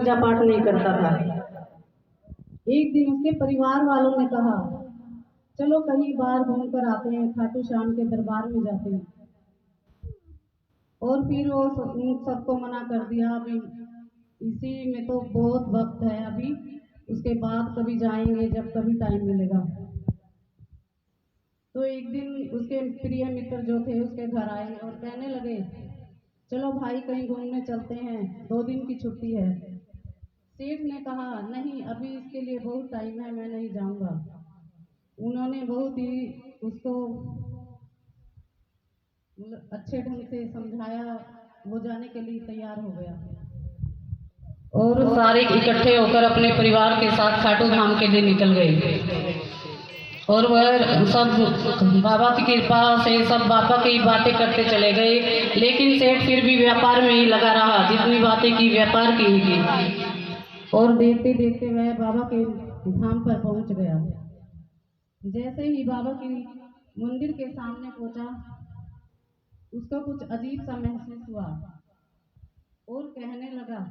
पूजा पाठ नहीं करता था। एक दिन उसके परिवार वालों ने कहा, चलो कहीं बाहर घूम कर आते हैं, खाटू श्याम के दरबार में जाते हैं। और फिर वो सबको मना कर दिया, अभी इसी में तो बहुत वक्त है, अभी उसके बाद कभी जाएंगे जब कभी टाइम मिलेगा। तो एक दिन उसके प्रिय मित्र जो थे उसके घर आए और कहने लगे, चलो भाई कहीं घूमने चलते हैं, 2 दिन की छुट्टी है। सेठ ने कहा, नहीं अभी इसके लिए बहुत टाइम है, मैं नहीं जाऊंगा। उन्होंने बहुत ही उसको अच्छे ढंग से समझाया, वो जाने के लिए तैयार हो गया और सारे इकट्ठे होकर अपने परिवार के साथ खाटू धाम के लिए निकल गए। और वह सब बाबा की कृपा से सब बाबा की बातें करते चले गए, लेकिन सेठ फिर भी व्यापार में ही लगा रहा, जितनी बातें की व्यापार की ही की। और देखते देखते वह बाबा के धाम पर पहुंच गया। जैसे ही बाबा की मंदिर के सामने पहुंचा, उसको कुछ अजीब सा महसूस हुआ और कहने लगा,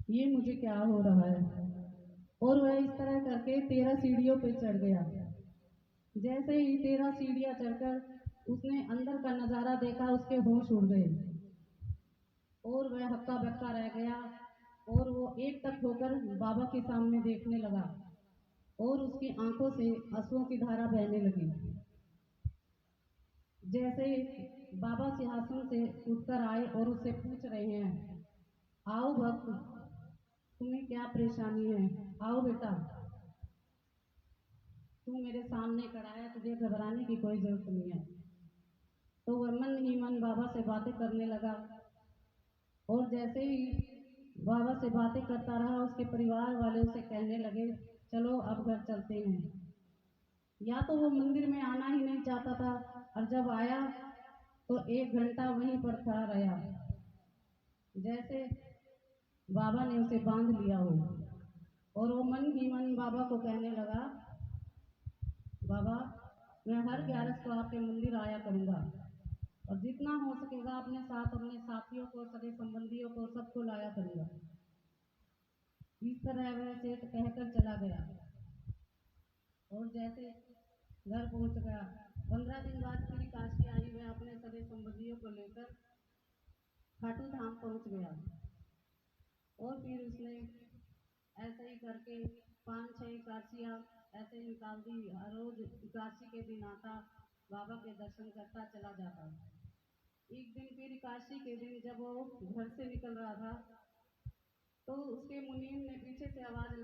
ये मुझे क्या हो रहा है। और वह इस तरह करके 13 सीढ़ियों पे चढ़ गया। जैसे ही 13 सीढ़ियां चढ़कर उसने अंदर का नजारा देखा, उसके होश उड़ गए और वह हक्का बक्का रह गया। और वो एक तक होकर बाबा के सामने देखने लगा और उसकी आंखों से आंसुओं की धारा बहने लगी। जैसे बाबा सिंहासन से उठकर आए और उससे पूछ रहे हैं, आओ भक्त, तुम्हें क्या परेशानी है, आओ बेटा, तू मेरे सामने खड़ा है, तुझे घबराने की कोई जरूरत नहीं है। तो वह मन ही मन बाबा से बातें करने लगा और जैसे ही बाबा से बातें करता रहा, उसके परिवार वाले उसे कहने लगे, चलो अब घर चलते हैं। या तो वो मंदिर में आना ही नहीं चाहता था, और जब आया तो 1 घंटा वहीं पर खड़ा रहा, जैसे बाबा ने उसे बांध लिया हो। और वो मन ही मन बाबा को कहने लगा, बाबा मैं हर 11 को आपके मंदिर आया करूँगा और जितना हो सकेगा अपने साथ अपने साथियों को, सगे संबंधियों को, सबको लाया करूँगा। इस तरह वह सेठ कहकर चला गया और जैसे घर पहुँच गया, 15 दिन बाद फिर काशी आई, वह अपने सगे संबंधियों को लेकर खाटू धाम पहुँच गया। और फिर उसने ऐसे ही करके 5-6 काशियाँ ऐसे ही निकाल दी। हर रोज काशी के दिन आता, बाबा के दर्शन करता चला जाता। एक दिन फिर काशी के दिन जब वो घर से निकल रहा था, तो उसके मुनीम ने पीछे से आवाज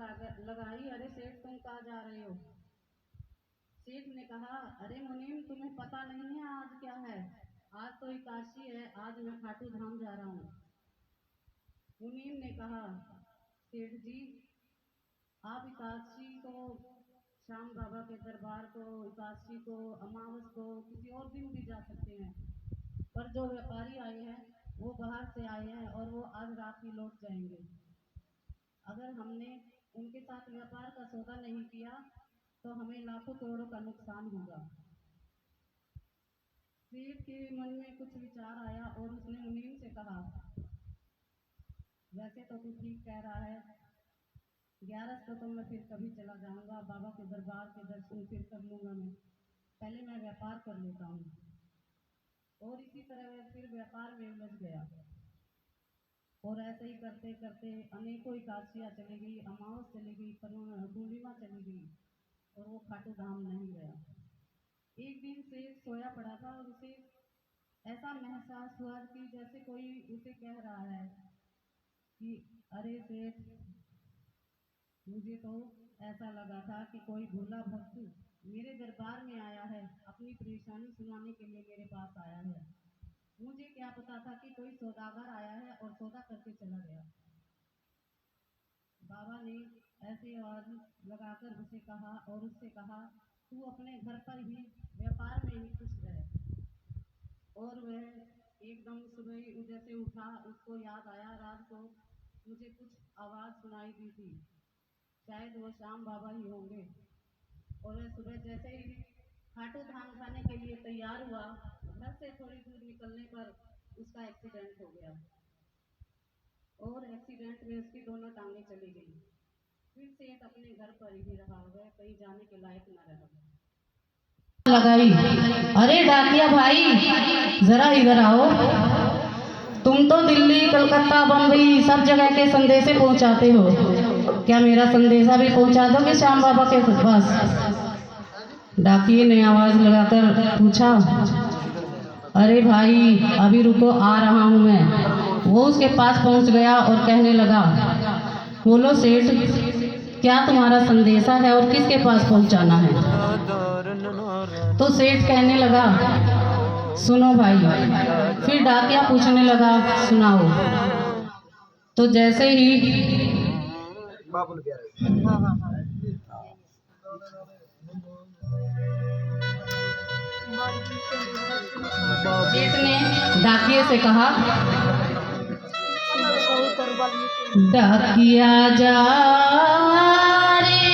लगाई, अरे सेठ तुम कहाँ जा रहे हो। सेठ ने कहा, अरे मुनीम तुम्हें पता नहीं है आज क्या है, आज तो एकादशी है, आज मैं खाटू धाम जा रहा हूँ। मुनीम ने कहा, सेठ जी आप एकादशी को, श्याम बाबा के दरबार को, एकादशी को, अमावस को किसी और दिन भी जा सकते हैं, पर जो व्यापारी आए हैं वो बाहर से आए हैं और वो आज रात ही लौट जाएंगे। अगर हमने उनके साथ व्यापार का सौदा नहीं किया तो हमें लाखों करोड़ों का नुकसान होगा। सेठ के मन में कुछ विचार आया और उसने मुनीम से कहा, वैसे तो तू ठीक कह रहा है, 11 को तो मैं फिर कभी चला जाऊंगा, बाबा के दरबार के दर्शन फिर कर लूंगा, मैं पहले मैं व्यापार कर लेता हूँ। और इसी तरह वह फिर व्यापार में उलझ गया और ऐसे ही करते करते अनेकों एकादशियाँ चली गई, अमावस चली गई, पूर्णिमा चली गई और वो खाटू धाम नहीं गया। एक दिन से सोया पड़ा था और उसे ऐसा महसूस हुआ कि जैसे कोई उसे कह रहा है कि अरे सेठ, मुझे तो ऐसा लगा था कि कोई भोला भक्त मेरे दरबार में आया है, अपनी परेशानी सुनाने के लिए मेरे पास आया है। मुझे क्या पता था कि कोई सौदागर आया है और सौदा करके चला गया। बाबा ने ऐसे आवाज लगाकर उसे कहा और उससे कहा, तू अपने घर पर ही व्यापार में ही खुश रहे। और वह एकदम सुबह जैसे उठा, उसको याद आया रात को मुझे कुछ आवाज सुनाई दी थी, शायद वो श्याम बाबा ही होंगे। और वह सुबह जैसे ही खाटू धाम खाने के लिए तैयार हुआ, घर से थोड़ी दूर निकलने पर उसका एक्सीडेंट हो गया। एक्सीडेंट में उसकी दोनों टांगें चली गई। फिर सेठ अपने घर पर ही रहा, वह कहीं जाने के लायक न रहा। लगाई, अरे डाकिया भाई जरा इधर आओ, तुम तो दिल्ली, कलकत्ता, बम्बई सब जगह के संदेशे पहुंचाते हो, क्या मेरा संदेशा भी पहुंचा दोगे श्याम बाबा के पास? डाकिए ने आवाज लगाकर पूछा, अरे भाई अभी रुको, आ रहा हूं मैं। वो उसके पास पहुंच गया और कहने लगा, बोलो सेठ, क्या तुम्हारा संदेशा है और किसके पास पहुंचाना है? तो सेठ कहने लगा, सुनो भाई। फिर डाकिया पूछने लगा, सुनाओ। तो जैसे ही सेठ ने डाकिये से कहा, डाकिया जा रे,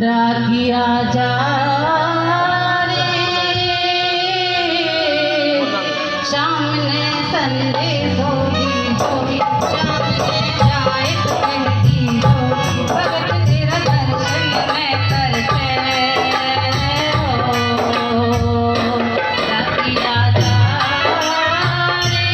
डाकिया जा रे, सामने संदेश होगी होगी, सामने जाए तो कहती होगी, भगत तेरा दर्शन मैं करते हो। डाकिया जा रे,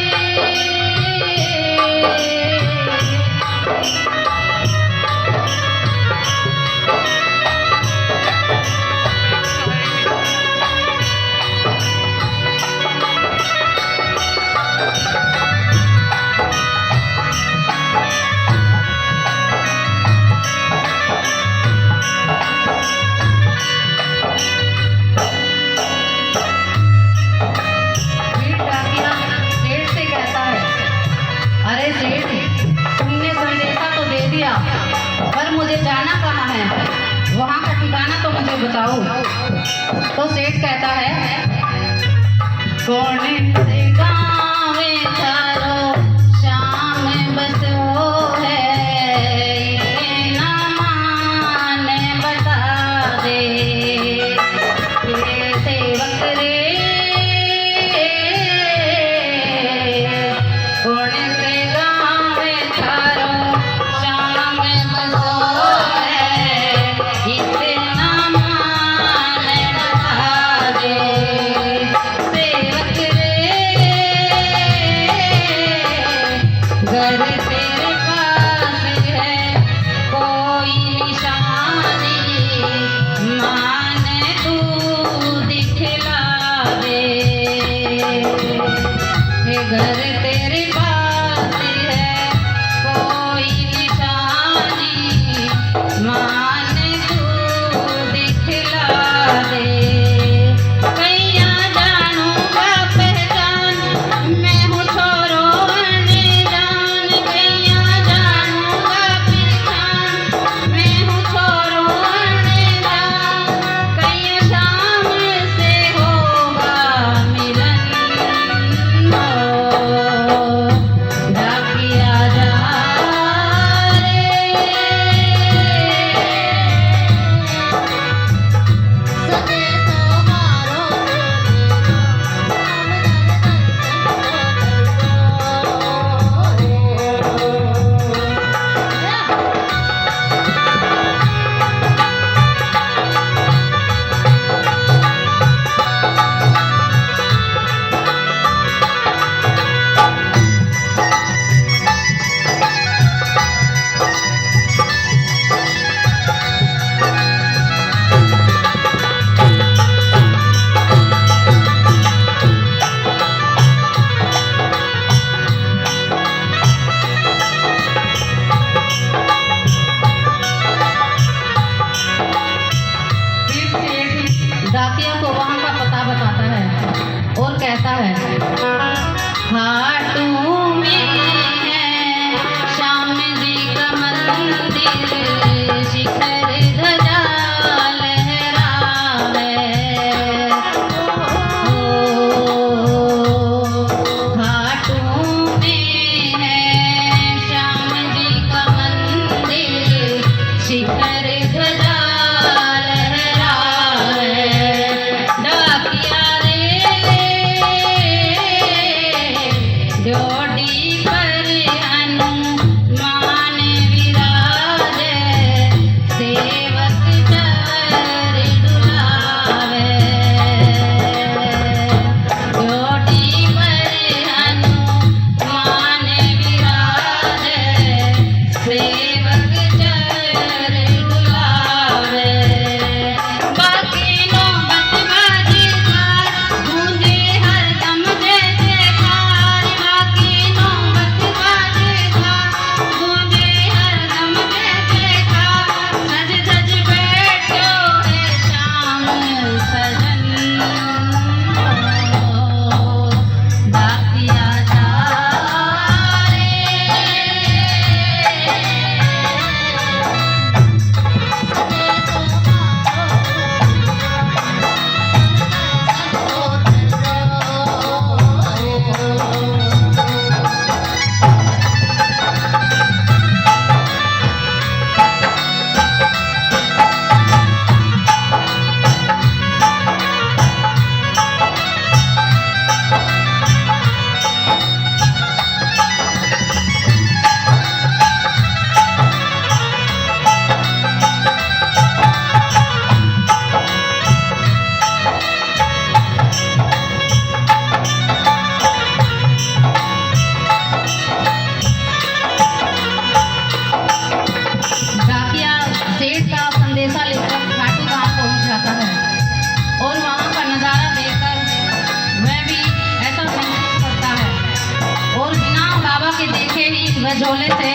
झोले से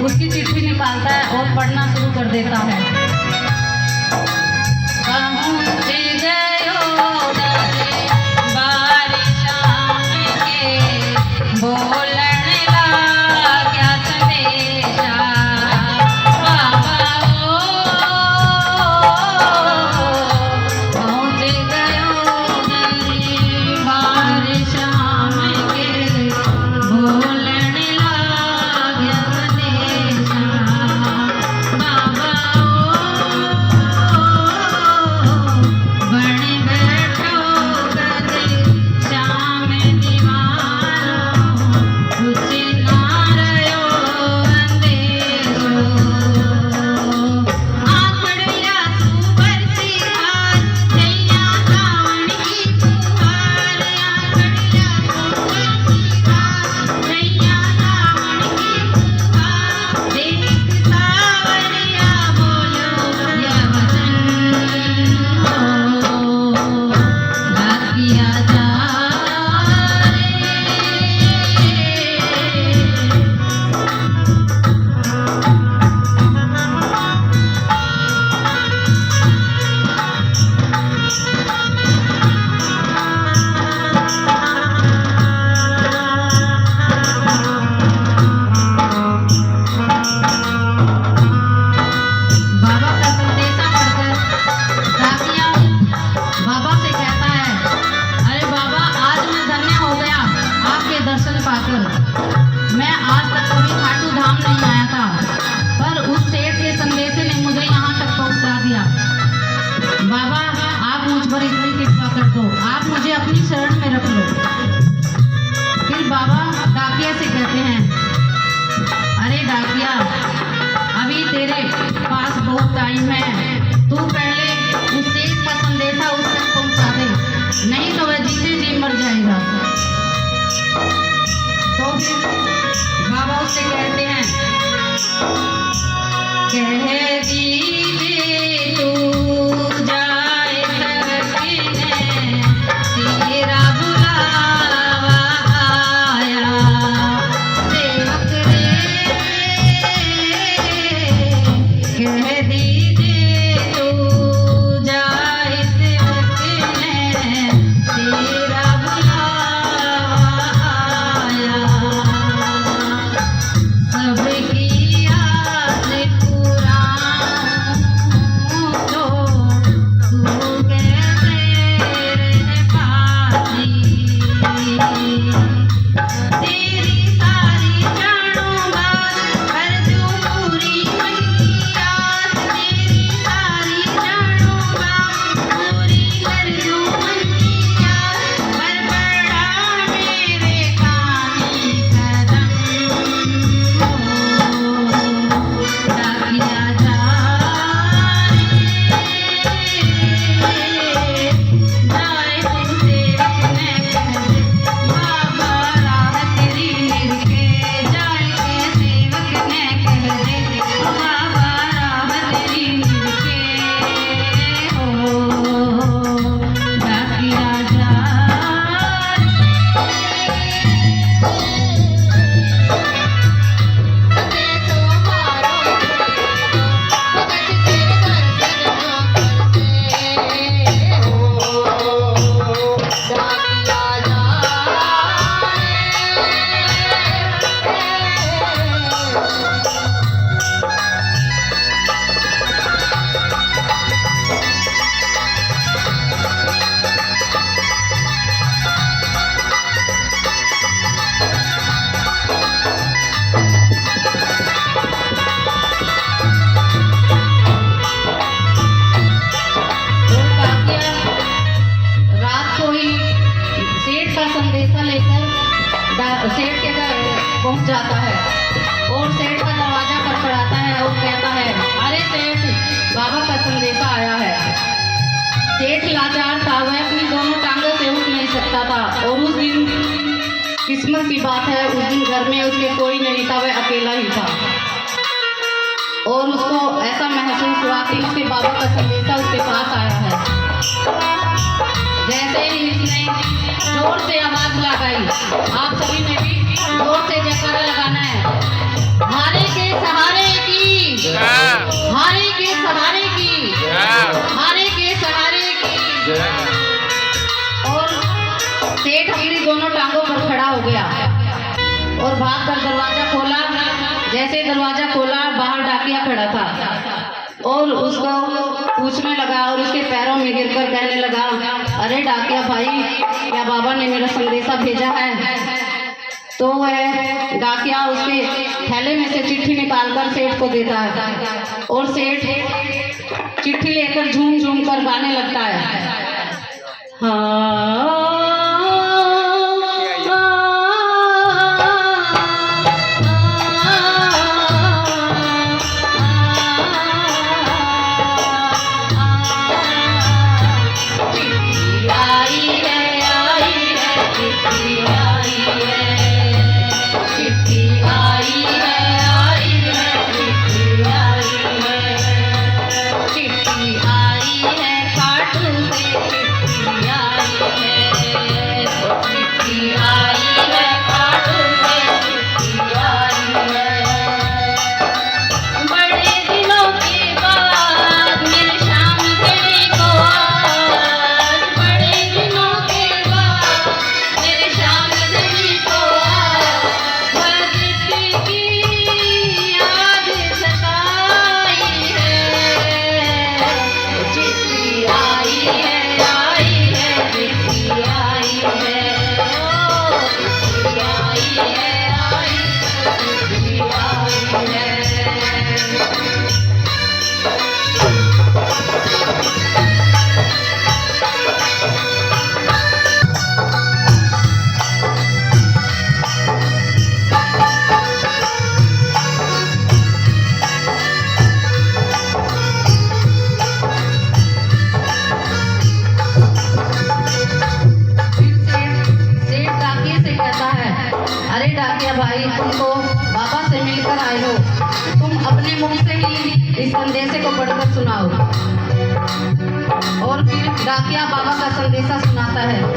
उसकी चिट्ठी निकालता है और पढ़ना शुरू कर देता है। पहुँच गयो दरबार शाम के, बोलन लाग्या संदेशा। बाबा ओ पहुँच गयो दरबार शाम के, बोलन लाग्या संदेशा। बाबा बन बैठो गदे श्याम दीवारो, कुछ ना रयो अंधेरो। आंकड़िया सुबर सिहार, नैया सावन की फुहार। आंकड़िया सुबर सिहार, नैया सावन की फुहार। देख सावरिया बोलो या वचन हो, डाकिया जा बाबा का संदेशा पढ़कर डाकिया बाबा से कहता है, अरे बाबा आज मैं धन्य हो गया आपके दर्शन पाकर। मैं आज तक कभी खाटू धाम नहीं आया था, पर उस सेठ के संदेशे ने मुझे यहाँ तक पहुँचा दिया। बाबा आप मुझ पर इतनी कृपा कर दो, आप मुझे अपनी शरण में रख लो। फिर बाबा डाकिया से कहते हैं, अरे डाकिया अभी तेरे पास बहुत टाइम है, तू पहले उस सेठ का संदेशा उस तक पहुंचा दे, नहीं तो वह जीते जी मर जाएगा। तो फिर बाबा उससे कहते हैं, कह दीजिए तू जाए सकने, तेरा बुलावा आया। सेवक रे कह दीजिए तू जाए सकने, तेरा बुलावा आया। सबकी आस पुराऊं तो तू कैसे रह पाती। तेरी सारी जानो बात कर दूं पूरी मन की आस। तेरी सारी जानो बात पूरी कर दूं मन की आस। पर पड़ा मेरे कानी कदम हो, डाकिया जा जाए तू सेवक ने कह दे, बाबा राह तेरी निरखे। जाए के सेवक ने कह दे, बाबा राह तेरी निरखे। हो डाकिया जा रात को ही सेठ का संदेशा लेकर सेठ के घर पहुंच जाता है और सेठ का दरवाजा खटखटाता है और कहता है, अरे सेठ बाबा का संदेशा आया है। सेठ लाचार था, वह अपनी दोनों टांगों से उठ नहीं सकता था और उस दिन किस्मत की बात है, उस दिन घर में उसके कोई नहीं था, वह अकेला ही था। और उसको ऐसा महसूस हुआ कि उसके बाबा का संदेशा उसके पास आया है। जैसे ही इसने जोर से आवाज लगाई, आप सभी ने भी जोर से जयकारा लगाना है। दोनों टांगों पर खड़ा हो गया और भाग कर दरवाजा खोला। जैसे दरवाजा खोला, बाहर डाकिया खड़ा था और उसको पूछने लगा और उसके पैरों में गिरकर कहने लगा, अरे डाकिया भाई, क्या बाबा ने मेरा संदेशा भेजा है? तो वह डाकिया उसके थैले में से चिट्ठी निकालकर सेठ को देता है और सेठ चिट्ठी लेकर झूम झूम कर गाने लगता है। हाँ भाई, तुमको बाबा से मिलकर आए हो, तुम अपने मुख से ही इस संदेशे को पढ़कर सुनाओ। और फिर डाकिया बाबा का संदेशा सुनाता है।